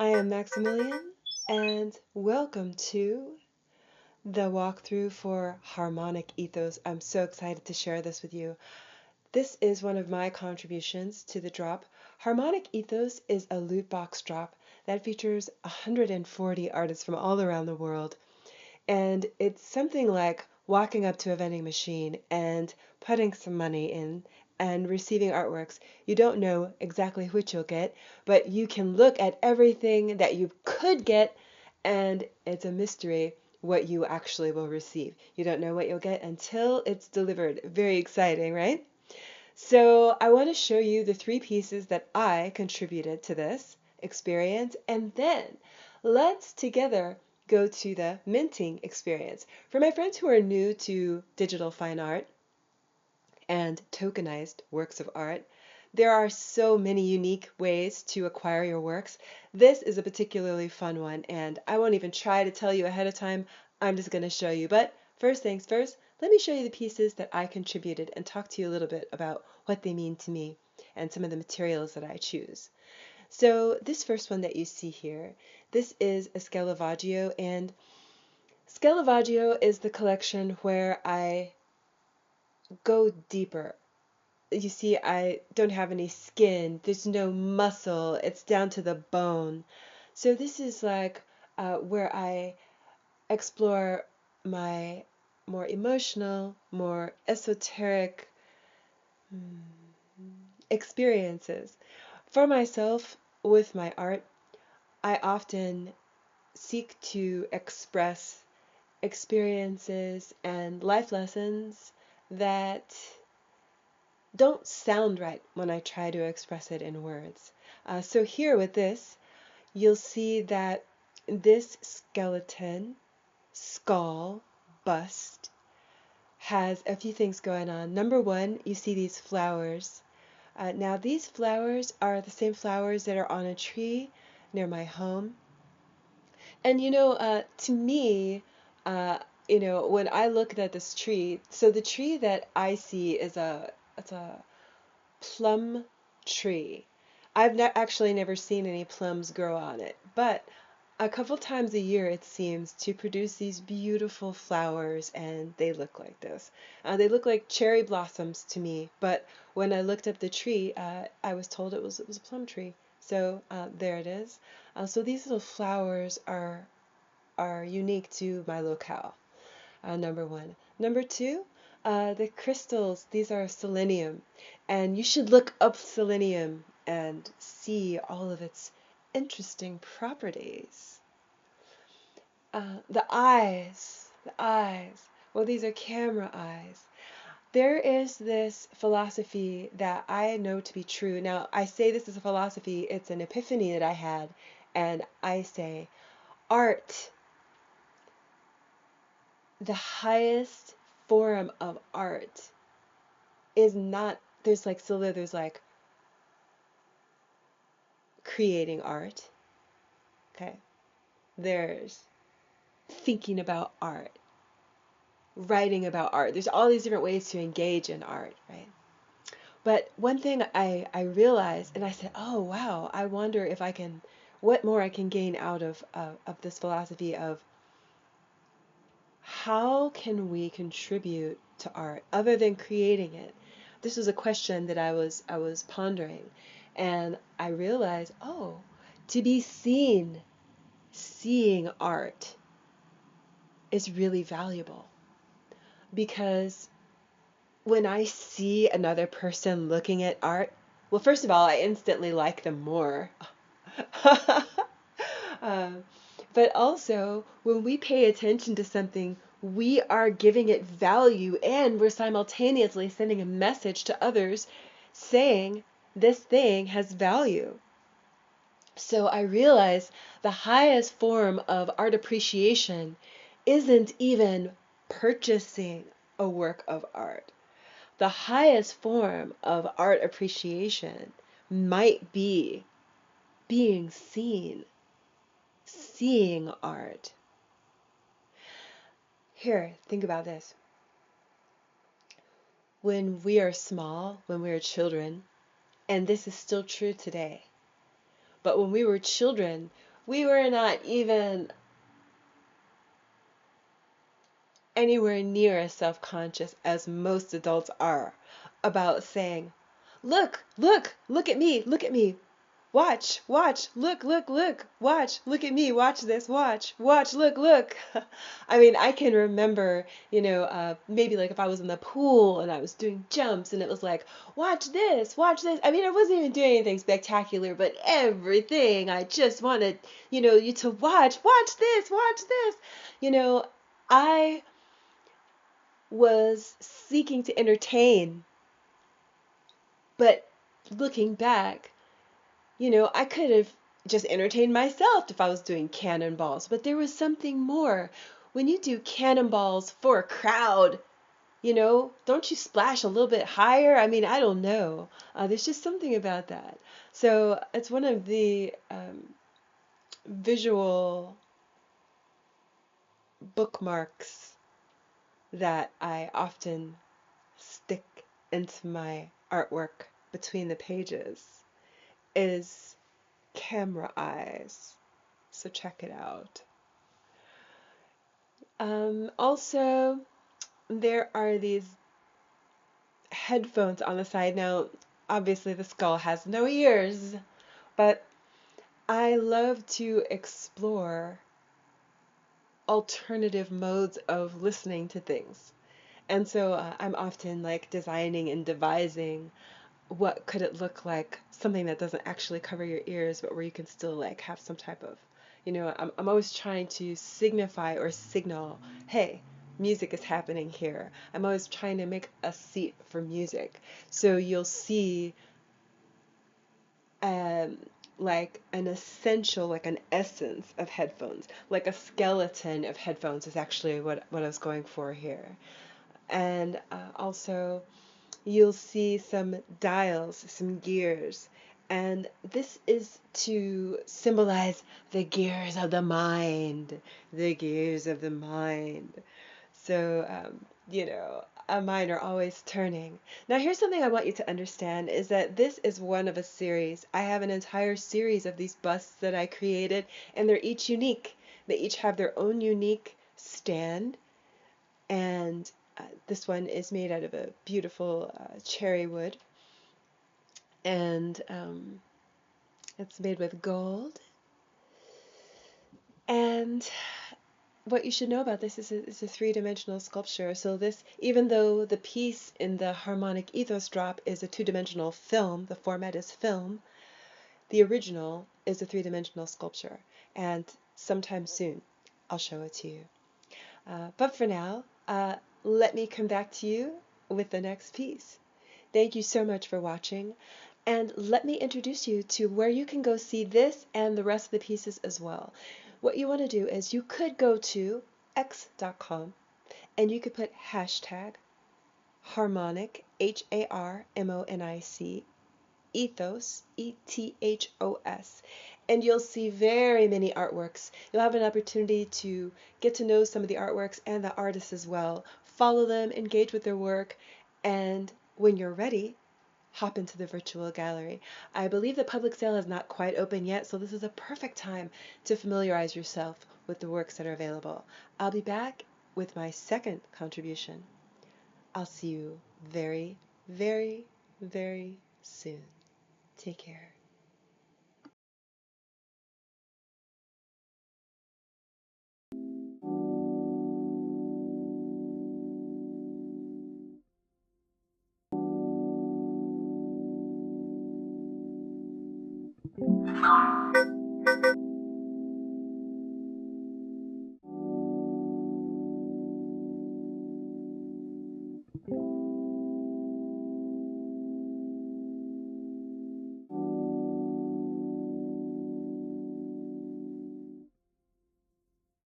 I am Maximilian, and welcome to the walkthrough for Harmonic Ethos. I'm so excited to share this with you. This is one of my contributions to the drop. Harmonic Ethos is a loot box drop that features 140 artists from all around the world. And it's something like walking up to a vending machine and putting some money in and receiving artworks. You don't know exactly which you'll get, but you can look at everything that you could get, and it's a mystery what you actually will receive. You don't know what you'll get until it's delivered. Very exciting, right? So I want to show you the three pieces that I contributed to this experience, and then let's together go to the minting experience. For my friends who are new to digital fine art and tokenized works of art, there are so many unique ways to acquire your works. This is a particularly fun one, and I won't even try to tell you ahead of time. I'm just going to show you. But first things first, let me show you the pieces that I contributed and talk to you a little bit about what they mean to me and some of the materials that I choose. So this first one that you see here, this is a Skelevaggio, and Skelevaggio is the collection where I go deeper. You see, I don't have any skin, there's no muscle, it's down to the bone. So this is like where I explore my more emotional, more esoteric experiences. For myself, with my art, I often seek to express experiences and life lessons that don't sound right when I try to express it in words. So here with this, you'll see that this skeleton, skull, bust has a few things going on. Number one, you see these flowers. Now these flowers are the same flowers that are on a tree near my home. And to me, uh, when I looked at this tree, so the tree that I see is it's a plum tree. I've actually never seen any plums grow on it, but a couple times a year it seems to produce these beautiful flowers, and they look like this. They look like cherry blossoms to me, but when I looked up the tree, I was told it was a plum tree. So there it is. So these little flowers are unique to my locale. Number one. Number two, the crystals, these are selenium. And you should look up selenium and see all of its interesting properties. The eyes. Well, these are camera eyes. There is this philosophy that I know to be true. Now, I say this is a philosophy, it's an epiphany that I had, and I say, art, the highest form of art is not, there's like creating art, okay? There's thinking about art, writing about art. There's all these different ways to engage in art, right? But one thing I realized, and I said, oh wow, I wonder if I can, what more I can gain out of this philosophy of how can we contribute to art other than creating it? This was a question that I was pondering, and I realized, oh, to be seen, seeing art is really valuable, because when I see another person looking at art, well, first of all, I instantly like them more. Um, but also, when we pay attention to something, we are giving it value, and we're simultaneously sending a message to others saying this thing has value. So I realize the highest form of art appreciation isn't even purchasing a work of art. The highest form of art appreciation might be being seen, seeing art. Here, think about this. When we are small, when we are children, and this is still true today, But when we were children, we were not even anywhere near as self-conscious as most adults are about saying, look at me, look at me. Watch, look, watch, look at me, watch this, watch, look. I mean, I can remember, maybe like if I was in the pool and I was doing jumps and it was like, watch this, watch this. I mean, I wasn't even doing anything spectacular, but everything I just wanted, you to watch this, watch this. I was seeking to entertain, but looking back, I could have just entertained myself if I was doing cannonballs, but there was something more. When you do cannonballs for a crowd, don't you splash a little bit higher? I mean, I don't know. There's just something about that. So it's one of the visual bookmarks that I often stick into my artwork between the pages is camera eyes. So check it out. Also, there are these headphones on the side. Now, obviously the skull has no ears, but I love to explore alternative modes of listening to things. And so I'm often like designing and devising what could it look like, something that doesn't actually cover your ears, but where you can still like have some type of, I'm always trying to signify or signal, hey, music is happening here. I'm always trying to make a seat for music. So you'll see um, like an essential, like an essence of headphones, like a skeleton of headphones is actually what I was going for here. And also, you'll see some dials, some gears, and this is to symbolize the gears of the mind, the gears of the mind. So, our mind are always turning. Now, here's something I want you to understand is that this is one of a series. I have an entire series of these busts that I created, and they're each unique. They each have their own unique stand, and this one is made out of a beautiful cherry wood, and it's made with gold. And what you should know about this is it's a three-dimensional sculpture. So this, even though the piece in the Harmonic Ethos drop is a two-dimensional film, the format is film, the original is a three-dimensional sculpture. And sometime soon, I'll show it to you. But for now, let me come back to you with the next piece. Thank you so much for watching, and let me introduce you to where you can go see this and the rest of the pieces as well. What you want to do is you could go to x.com and you could put hashtag harmonic, HARMONIC, ethos, ETHOS, and you'll see very many artworks. You'll have an opportunity to get to know some of the artworks and the artists as well. Follow them, engage with their work, and when you're ready, hop into the virtual gallery. I believe the public sale is not quite open yet, so this is a perfect time to familiarize yourself with the works that are available. I'll be back with my second contribution. I'll see you very, very, very soon. Take care.